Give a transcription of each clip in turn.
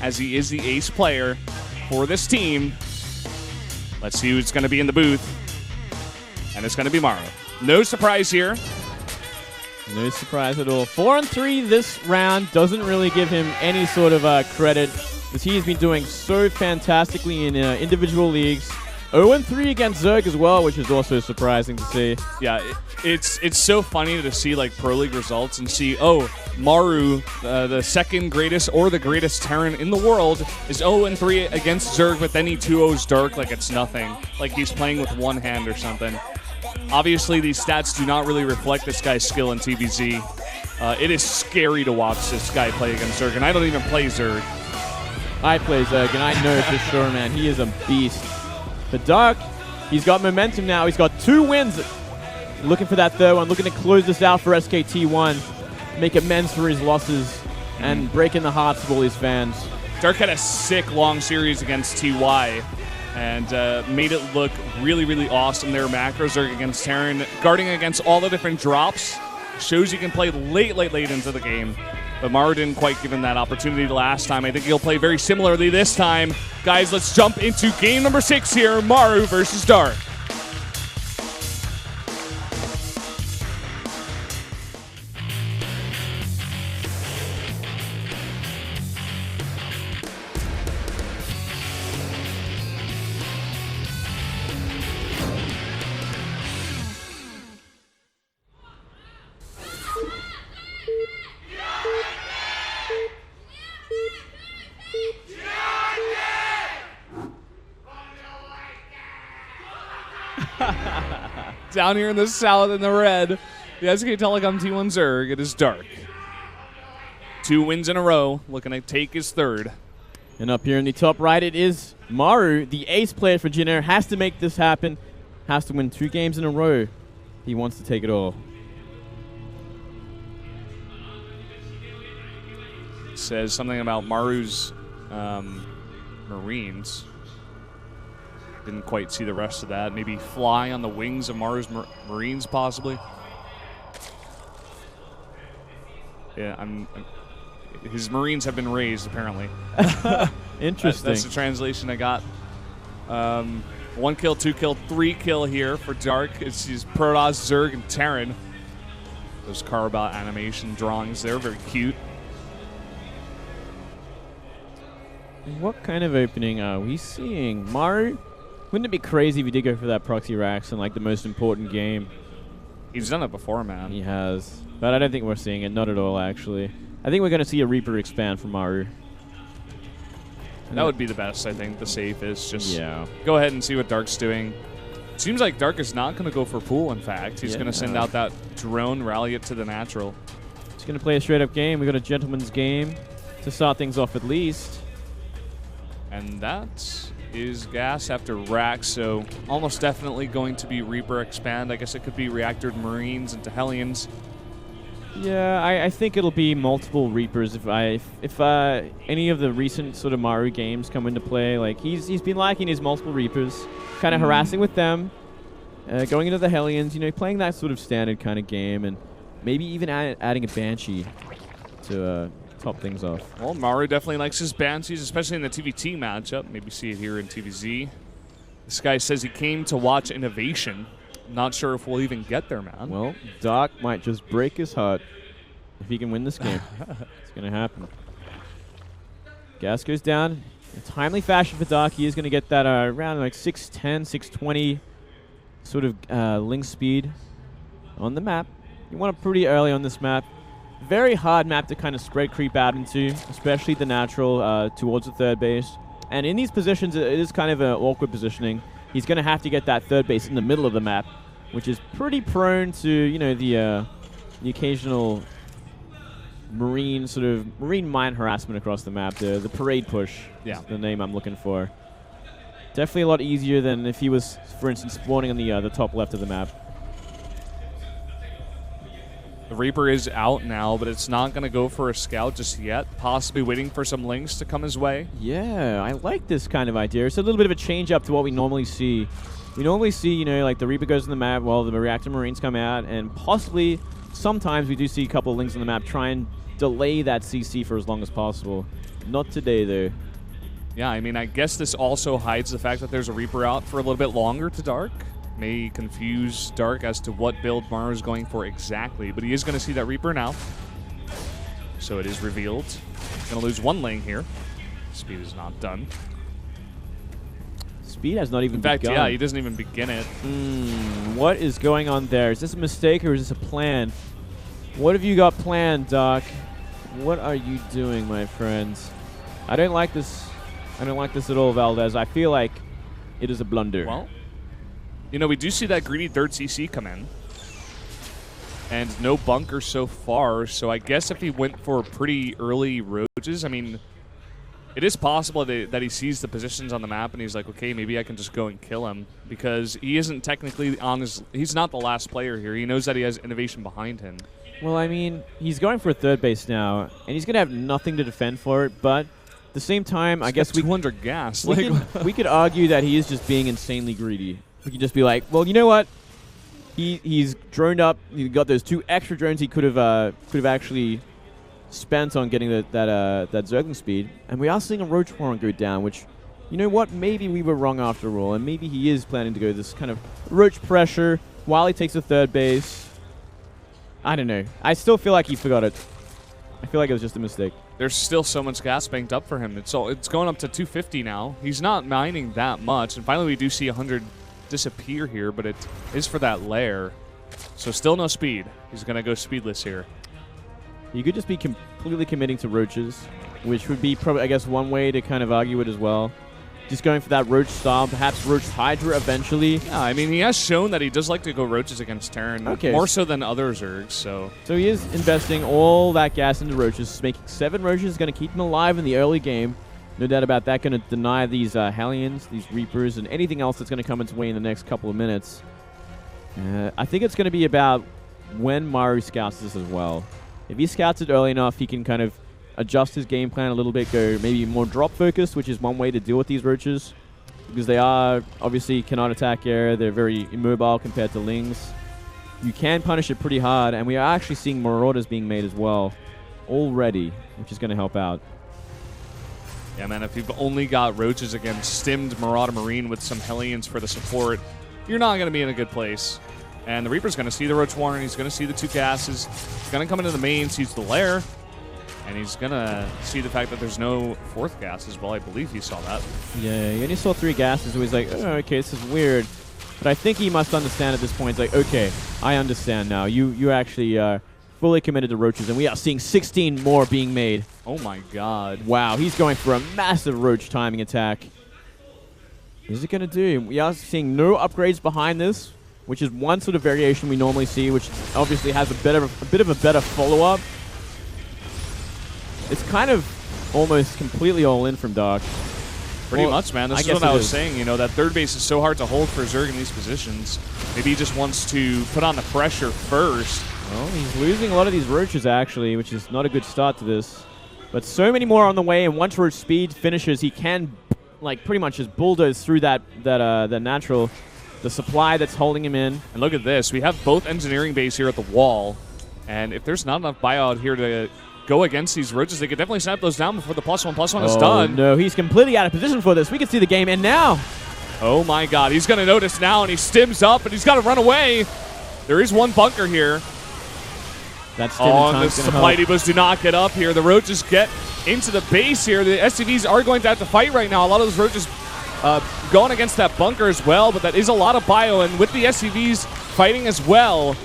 as he is the ace player for this team. Let's see who's going to be in the booth. And it's going to be Maru. No surprise here. No surprise at all. 4-3 this round doesn't really give him any sort of credit, because he has been doing so fantastically in individual leagues. 0-3 against Zerg as well, which is also surprising to see. Yeah, it's so funny to see like Pro League results and see, oh, Maru, the second greatest or the greatest Terran in the world, is 0-3 against Zerg, but then he 2-0s Dark like it's nothing. Like he's playing with one hand or something. Obviously, these stats do not really reflect this guy's skill in TVZ. It is scary to watch this guy play against Zerg, and I don't even play Zerg. I play Zerg, and I know for sure, man, he is a beast. But Dark, he's got momentum now. He's got 2 wins. Looking for that third one, looking to close this out for SKT1, make amends for his losses, and break in the hearts of all his fans. Dark had a sick long series against TY, and made it look really, really awesome. Their macros are against Terran, guarding against all the different drops. Shows you can play late into the game. But Maru didn't quite give him that opportunity last time. I think he'll play very similarly this time. Guys, let's jump into game number 6 here. Maru versus Dark. Down here in the south in the red, the SK Telecom T1 Zerg, it is Dark. 2 wins in a row, looking to take his third. And up here in the top right, it is Maru, the ace player for Jin Air, has to make this happen, has to win 2 games in a row. He wants to take it all. Says something about Maru's Marines. Didn't quite see the rest of that. Maybe fly on the wings of Maru's Marines, possibly. Yeah, his Marines have been raised, apparently. Interesting. That's the translation I got. 1 kill, 2 kill, 3 kill here for Dark. It's his Protoss, Zerg, and Terran. Those Carbot animation drawings there, very cute. What kind of opening are we seeing? Maru? Wouldn't it be crazy if he did go for that proxy racks in like the most important game? He's done it before, man. He has. But I don't think we're seeing it. Not at all, actually. I think we're going to see a Reaper expand from Maru. That would be the best, I think. The safe is just go ahead and see what Dark's doing. It seems like Dark is not going to go for pool, in fact. He's going to send out that drone, rally it to the natural. He's going to play a straight-up game. We got a gentleman's game to start things off at least. And that is gas after rack, so almost definitely going to be Reaper expand. I guess it could be reactored Marines into Hellions. Yeah, I think it'll be multiple Reapers if any of the recent sort of Maru games come into play. Like he's been liking his multiple Reapers, kind of harassing with them, going into the Hellions, you know, playing that sort of standard kind of game, and maybe even adding a Banshee to top things off. Well, Maru definitely likes his Banshees, especially in the TVT matchup. Maybe see it here in TVZ. This guy says he came to watch Innovation. Not sure if we'll even get there, man. Well, Dark might just break his heart if he can win this game. It's going to happen. Gas goes down in timely fashion for Dark. He is going to get that around like 610, 620 sort of link speed on the map. You want it pretty early on this map. Very hard map to kind of spread creep out into, especially the natural towards the third base. And in these positions, it is kind of an awkward positioning. He's going to have to get that third base in the middle of the map, which is pretty prone to, you know, the occasional marine mine harassment across the map. The parade push is the name I'm looking for. Definitely a lot easier than if he was, for instance, spawning on the top left of the map. The Reaper is out now, but it's not going to go for a scout just yet. Possibly waiting for some links to come his way. Yeah, I like this kind of idea. It's a little bit of a change up to what we normally see. We normally see, you know, like the Reaper goes on the map while the reactor Marines come out, and possibly sometimes we do see a couple of links on the map try and delay that CC for as long as possible. Not today, though. Yeah, I mean, I guess this also hides the fact that there's a Reaper out for a little bit longer to Dark. May confuse Dark as to what build Maru is going for exactly, but he is going to see that Reaper now. So it is revealed. Going to lose one lane here. Speed is not done. Speed has not even begun. In fact, yeah, he doesn't even begin it. What is going on there? Is this a mistake or is this a plan? What have you got planned, Doc? What are you doing, my friends? I don't like this. I don't like this at all, Valdez. I feel like it is a blunder. Well, you know, we do see that greedy third CC come in. And no bunker so far, so I guess if he went for pretty early roaches, I mean, it is possible that he sees the positions on the map and he's like, okay, maybe I can just go and kill him. Because he isn't technically on his... He's not the last player here. He knows that he has innovation behind him. Well, I mean, he's going for a third base now, and he's going to have nothing to defend for it, but... At the same time, I guess 200 gas. We could argue that he is just being insanely greedy. We could just be like, well, you know what? He's droned up. He got those 2 extra drones he could have actually spent on getting that Zergling speed. And we are seeing a Roach Warren go down, which, you know what? Maybe we were wrong after all, and maybe he is planning to go this kind of Roach pressure while he takes the third base. I don't know. I still feel like he forgot it. I feel like it was just a mistake. There's still so much gas banked up for him. It's going up to 250 now. He's not mining that much. And finally, we do see 100 disappear here, but it is for that lair. So still no speed. He's going to go speedless here. You could just be completely committing to roaches, which would be probably, I guess, one way to kind of argue it as well. Just going for that Roach Stomp, perhaps Roach Hydra eventually. Yeah, I mean, he has shown that he does like to go Roaches against Terran, more so than other Zergs, so... So he is investing all that gas into Roaches, making 7 Roaches, going to keep him alive in the early game. No doubt about that, going to deny these Hellions, these Reapers, and anything else that's going to come its way in the next couple of minutes. I think it's going to be about when Maru scouts this as well. If he scouts it early enough, he can kind of adjust his game plan a little bit, go maybe more drop focused, which is one way to deal with these roaches, because they are obviously cannot attack air. They're very immobile compared to Lings. You can punish it pretty hard, and we are actually seeing Marauders being made as well already, which is going to help out. Yeah, man, if you've only got roaches against stimmed Marauder Marine with some Hellions for the support, you're not going to be in a good place. And the Reaper's going to see the Roach Warren, he's going to see the 2 gases, he's going to come into the main, sees the lair, and he's going to see the fact that there's no 4th gas as well. I believe he saw that. Yeah, he only saw 3 gases, so he's like, oh, okay, this is weird. But I think he must understand at this point. It's like, okay, I understand now. You actually fully committed to roaches, and we are seeing 16 more being made. Oh, my God. Wow, he's going for a massive roach timing attack. What is it going to do? We are seeing no upgrades behind this, which is one sort of variation we normally see, which obviously has a bit of a better follow-up. It's kind of almost completely all in from Dark. Pretty much, man. This is what I was saying. You know, that third base is so hard to hold for Zerg in these positions. Maybe he just wants to put on the pressure first. Well, he's losing a lot of these roaches, actually, which is not a good start to this. But so many more on the way, and once Roach speed finishes, he can, like, pretty much just bulldoze through that natural, the supply that's holding him in. And look at this. We have both engineering base here at the wall. And if there's not enough bio out here to go against these roaches, they could definitely snap those down before the +1/+1 is done. No, he's completely out of position for this. We can see the game, and now... Oh, my God. He's going to notice now, and he stims up, and he's got to run away. There is one bunker here. That's the supply depots do not get up here. The roaches get into the base here. The SCVs are going to have to fight right now. A lot of those roaches going against that bunker as well, but that is a lot of bio, and with the SCVs fighting as well,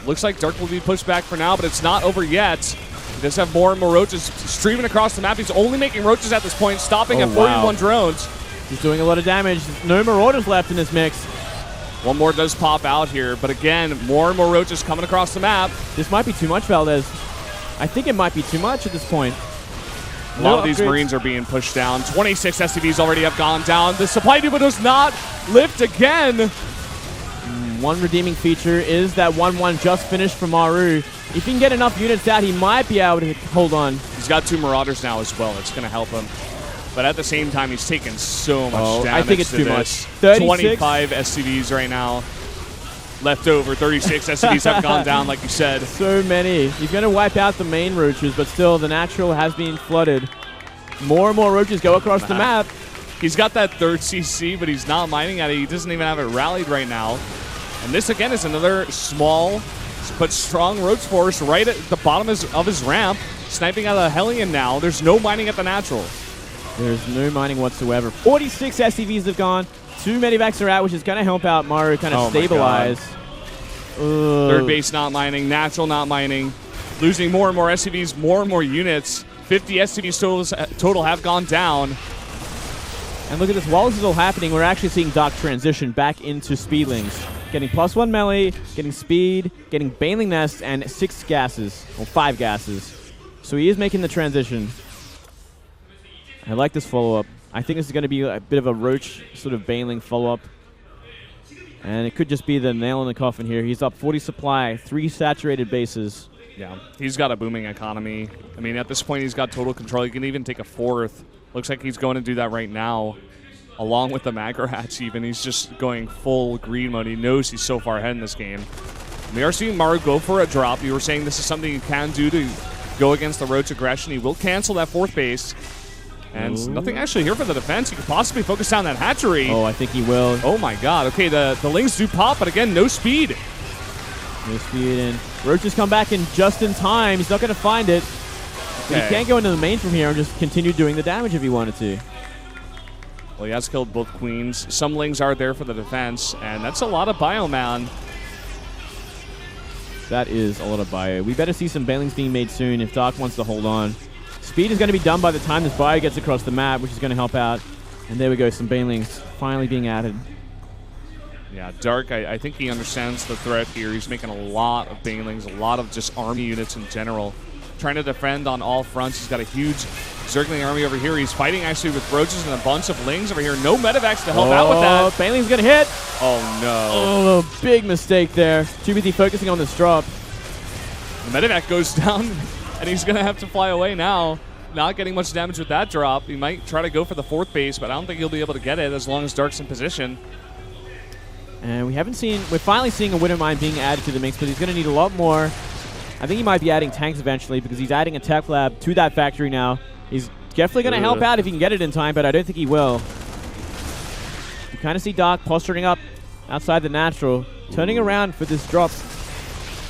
looks like Dark will be pushed back for now, but it's not over yet. He does have more and more roaches streaming across the map. He's only making roaches at this point, stopping at 41 drones. He's doing a lot of damage. No Marauders left in this mix. One more does pop out here, but again, more and more roaches coming across the map. This might be too much, Valdez. I think it might be too much at this point. A lot of these Marines are being pushed down. 26 SCVs already have gone down. The supply depot does not lift again. One redeeming feature is that 1-1 just finished for Maru. If he can get enough units out, he might be able to hold on. He's got 2 Marauders now as well. It's going to help him. But at the same time, he's taking so much damage. I think it's too much. 25 SCVs right now. Left over. 36 SCVs have gone down, like you said. So many. He's going to wipe out the main roaches, but still, the natural has been flooded. More and more roaches go across the map. He's got that third CC, but he's not mining at it. He doesn't even have it rallied right now. And this, again, is another small but strong roach force right at the bottom of his ramp, sniping out of the Hellion now. There's no mining at the natural. There's no mining whatsoever. 46 SCVs have gone. 2 medivacs are out, which is going to help out Maru kind of stabilize. Third base not mining, natural not mining. Losing more and more SCVs, more and more units. 50 SCVs total have gone down. And look at this. While this is all happening, we're actually seeing Doc transition back into Speedlings. Getting +1 melee, getting speed, getting Baneling Nest, and 6 gases, or 5 gases. So he is making the transition. I like this follow-up. I think this is going to be a bit of a Roach sort of Baneling follow-up. And it could just be the nail in the coffin here. He's up 40 supply, 3 saturated bases. Yeah, he's got a booming economy. I mean, at this point, he's got total control. He can even take a 4th. Looks like he's going to do that right now, along with the Magrats even. He's just going full green mode. He knows he's so far ahead in this game. We are seeing Maru go for a drop. You were saying this is something you can do to go against the Roach aggression. He will cancel that 4th base. And nothing actually here for the defense. He could possibly focus down that hatchery. Oh, I think he will. Oh my god. Okay, the Lings do pop, but again, no speed. No speed, and Roaches come back in just in time. He's not going to find it. But he can't go into the main from here and just continue doing the damage if he wanted to. Well, he has killed both queens. Some Lings are there for the defense, and that's a lot of bioman. That is a lot of bio. We better see some Banelings being made soon if Doc wants to hold on. Speed is going to be done by the time this bio gets across the map, which is going to help out. And there we go, some Banelings finally being added. Yeah, Dark, I think he understands the threat here. He's making a lot of Banelings, a lot of just army units in general. Trying to defend on all fronts. He's got a huge Zergling army over here. He's fighting actually with Roaches and a bunch of Lings over here. No medevacs to help out with that. Baneling's going to hit. Oh, no. Oh, big mistake there. Too busy focusing on this drop. The medevac goes down, and he's going to have to fly away now. Not getting much damage with that drop. He might try to go for the 4th base, but I don't think he'll be able to get it as long as Dark's in position. And we're finally seeing a Widowmine being added to the mix, but he's going to need a lot more. I think he might be adding tanks eventually because he's adding a tech lab to that factory now. He's definitely going to help out if he can get it in time, but I don't think he will. You kind of see Doc posturing up outside the natural, turning around for this drop.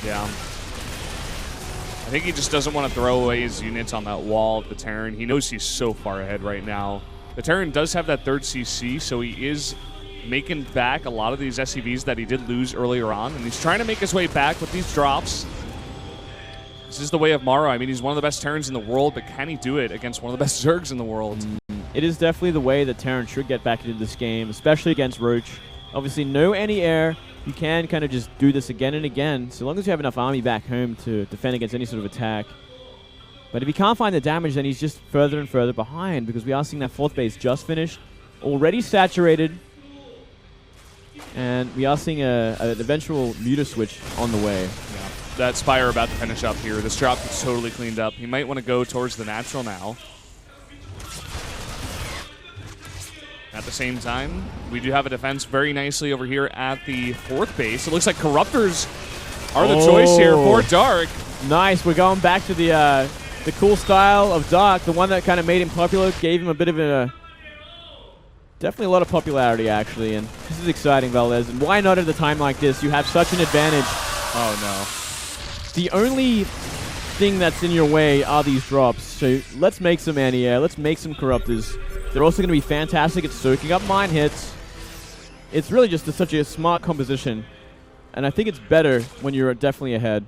Yeah. I think he just doesn't want to throw away his units on that wall of the Terran. He knows he's so far ahead right now. The Terran does have that 3rd CC, so he is making back a lot of these SCVs that he did lose earlier on, and he's trying to make his way back with these drops. This is the way of Maru. I mean, he's one of the best Terrans in the world, but can he do it against one of the best Zergs in the world? It is definitely the way that Terran should get back into this game, especially against Roach. Obviously, no anti-air. You can kind of just do this again and again, so long as you have enough army back home to defend against any sort of attack. But if he can't find the damage, then he's just further and further behind, because we are seeing that 4th base just finished, already saturated, and we are seeing an eventual muta switch on the way. Yeah. That Spire about to finish up here. This drop is totally cleaned up. He might want to go towards the natural now. At the same time, we do have a defense very nicely over here at the 4th base. It looks like Corruptors are the choice here for Dark. Nice. We're going back to the cool style of Doc, the one that kind of made him popular, gave him a bit of a... Definitely a lot of popularity, actually, and this is exciting, Valdez. And why not at a time like this? You have such an advantage. Oh, no. The only thing that's in your way are these drops, so let's make some anti-air, let's make some Corruptors. They're also going to be fantastic at soaking up mine hits. It's really just such a smart composition, and I think it's better when you're definitely ahead.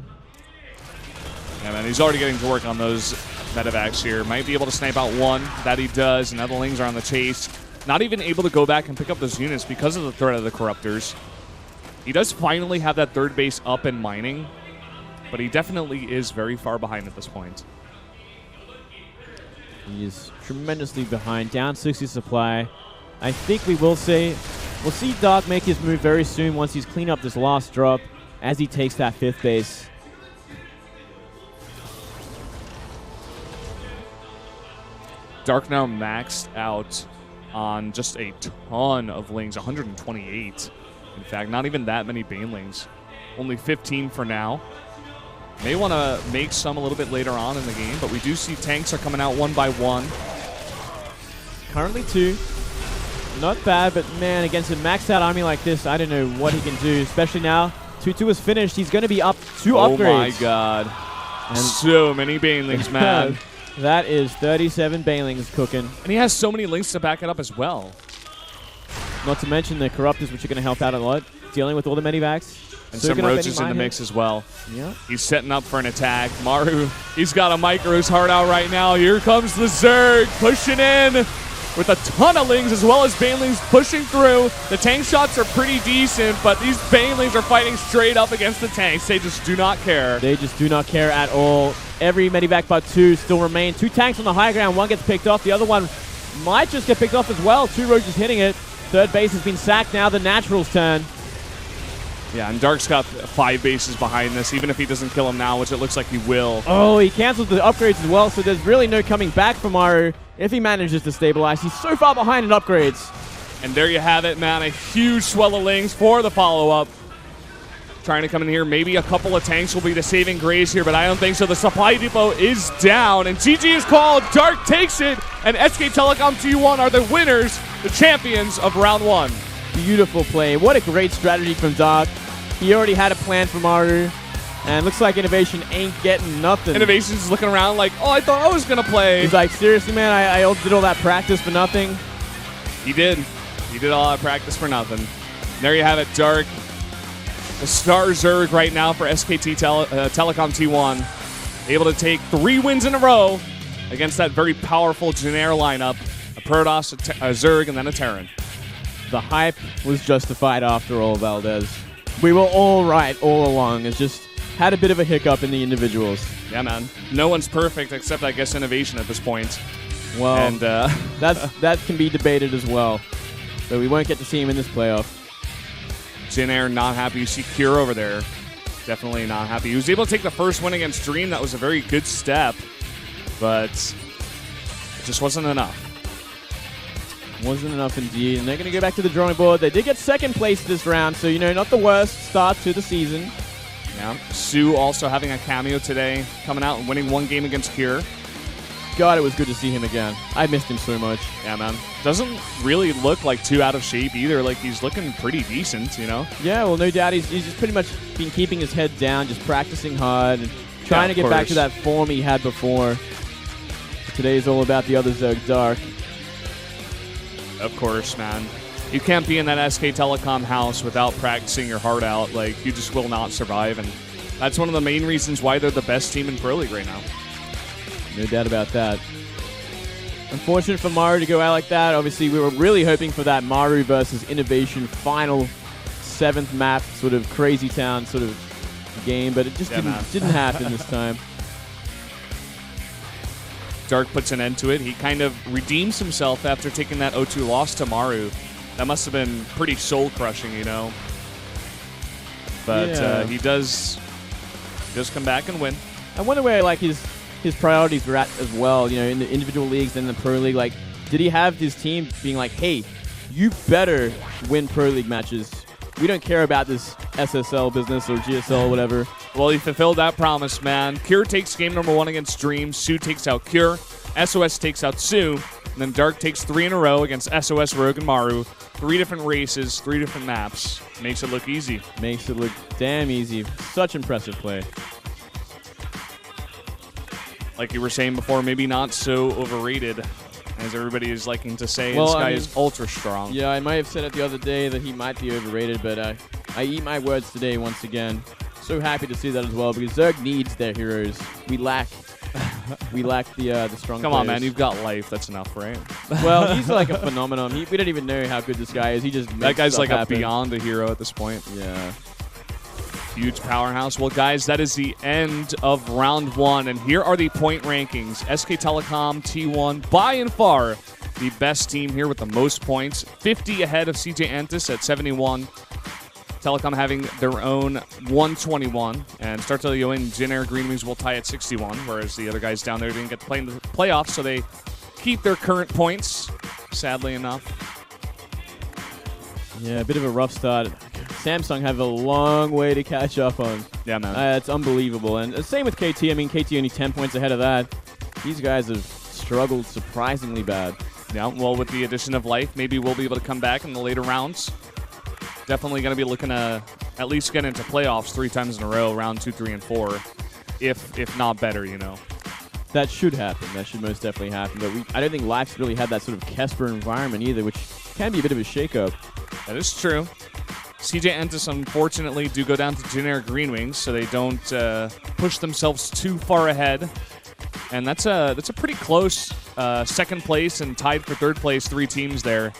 Yeah, man, he's already getting to work on those medevacs here. Might be able to snipe out one. That he does, and other Lings are on the chase. Not even able to go back and pick up those units because of the threat of the Corruptors. He does finally have that 3rd base up and mining, but he definitely is very far behind at this point. He is tremendously behind, down 60 supply. I think we'll see Doc make his move very soon once he's cleaned up this last drop as he takes that 5th base. Dark now maxed out on just a ton of Lings, 128. In fact, not even that many Banelings. Only 15 for now. May want to make some a little bit later on in the game, but we do see tanks are coming out one by one. currently 2. Not bad, but man, against a maxed out army like this, I don't know what he can do, especially now. 2-2 is finished. He's going to be up 2 upgrades. Oh my god. And so many banelings, man. That is 37 banelings cooking. And he has so many links to back it up as well. Not to mention the Corruptors, which are going to help out a lot, dealing with all the medivacs. And some roaches in the mix as well. Yeah. He's setting up for an attack. Maru, he's got a micro his heart out right now. Here comes the Zerg pushing in with a ton of lings as well as banelings pushing through. The tank shots are pretty decent, but these banelings are fighting straight up against the tanks. They just do not care. They just do not care at all. Every medivac but 2 still remain. 2 tanks on the high ground. One gets picked off. The other one might just get picked off as well. 2 roaches hitting it. Third base has been sacked now. The Natural's turn. Yeah, and Dark's got 5 bases behind this, even if he doesn't kill him now, which it looks like he will. Oh, he cancels the upgrades as well, so there's really no coming back for Maru if he manages to stabilize. He's so far behind in upgrades. And there you have it, man. A huge swell of lings for the follow-up. Trying to come in here. Maybe a couple of tanks will be the saving grace here, but I don't think so. The supply depot is down, and GG is called. Dark takes it, and SK Telecom T1 are the winners, the champions of round 1. Beautiful play. What a great strategy from Dark. He already had a plan for Maru, and looks like Innovation ain't getting nothing. Innovation's looking around like, oh, I thought I was going to play. He's like, seriously, man, I did all that practice for nothing. He did. He did all that practice for nothing. There you have it, Dark. The star Zerg right now for SKT Telecom T1. Able to take 3 wins in a row against that very powerful Janair lineup. A Protoss, a Zerg, and then a Terran. The hype was justified after all, Valdez. We were all right all along. It's just had a bit of a hiccup in the individuals. Yeah, man. No one's perfect except, I guess, Innovation at this point. Well, and that can be debated as well. But we won't get to see him in this playoff. Janair not happy. You see Cure over there. Definitely not happy. He was able to take the first win against Dream. That was a very good step. But it just wasn't enough. Wasn't enough indeed, and they're going to go back to the drawing board. They did get second place this round, so, you know, not the worst start to the season. Yeah. Sue also having a cameo today, coming out and winning 1 game against Cure. God, it was good to see him again. I missed him so much. Yeah, man. Doesn't really look like too out of shape either. Like, he's looking pretty decent, you know? Yeah, well, no doubt. He's just pretty much been keeping his head down, just practicing hard, and trying to get back to that form he had before. Today is all about the other Zerg, Dark. Of course, man. You can't be in that SK Telecom house without practicing your heart out. Like, you just will not survive, and that's one of the main reasons why they're the best team in Pro League right now. No doubt about that. Unfortunate for Maru to go out like that. Obviously, we were really hoping for that Maru versus Innovation final 7th map, sort of crazy town sort of game, but it just didn't happen this time. Dark puts an end to it. He kind of redeems himself after taking that 0-2 loss to Maru. That must have been pretty soul-crushing, you know. But yeah. He does come back and win. I wonder where, like, his priorities were at as well, you know, in the individual leagues and the Pro League. Like, did he have his team being like, hey, you better win Pro League matches. We don't care about this SSL business or GSL or whatever. Well, he fulfilled that promise, man. Cure takes game number 1 against Dream. Sue takes out Cure. SOS takes out Sue. And then Dark takes 3 in a row against SOS, Rogue, and Maru. 3 different races, 3 different maps. Makes it look easy. Makes it look damn easy. Such impressive play. Like you were saying before, maybe not so overrated as everybody is liking to say. Well, this guy is ultra strong. Yeah, I might have said it the other day that he might be overrated, but I eat my words today once again. So happy to see that as well, because Zerg needs their heroes. We lack the strong Come players. on, man. You've got life. That's enough, right? Well, he's like a phenomenon. We don't even know how good this guy is. He just makes that guy's like happen. a beyond a hero at this point. Yeah. Huge powerhouse. Well, guys, that is the end of round 1. And here are the point rankings. SK Telecom T1, by and far, the best team here with the most points. 50 ahead of CJ Antis at 71. Telecom having their own 121. And StarTale-yoe and Janair Greenwings will tie at 61, whereas the other guys down there didn't get to play in the playoffs, so they keep their current points, sadly enough. Yeah, a bit of a rough start. Samsung have a long way to catch up on. Yeah, man. It's unbelievable. And same with KT. I mean, KT only 10 points ahead of that. These guys have struggled surprisingly bad. Yeah, well, with the addition of life, maybe we'll be able to come back in the later rounds. Definitely going to be looking to at least get into playoffs 3 times in a row, round 2, 3, and 4, if not better, you know. That should happen. That should most definitely happen. But I don't think Life's really had that sort of Kesper environment either, which can be a bit of a shakeup. That is true. CJ Entis, unfortunately, do go down to generic Green Wings, so they don't push themselves too far ahead. And that's a pretty close second place and tied for third place 3 teams there.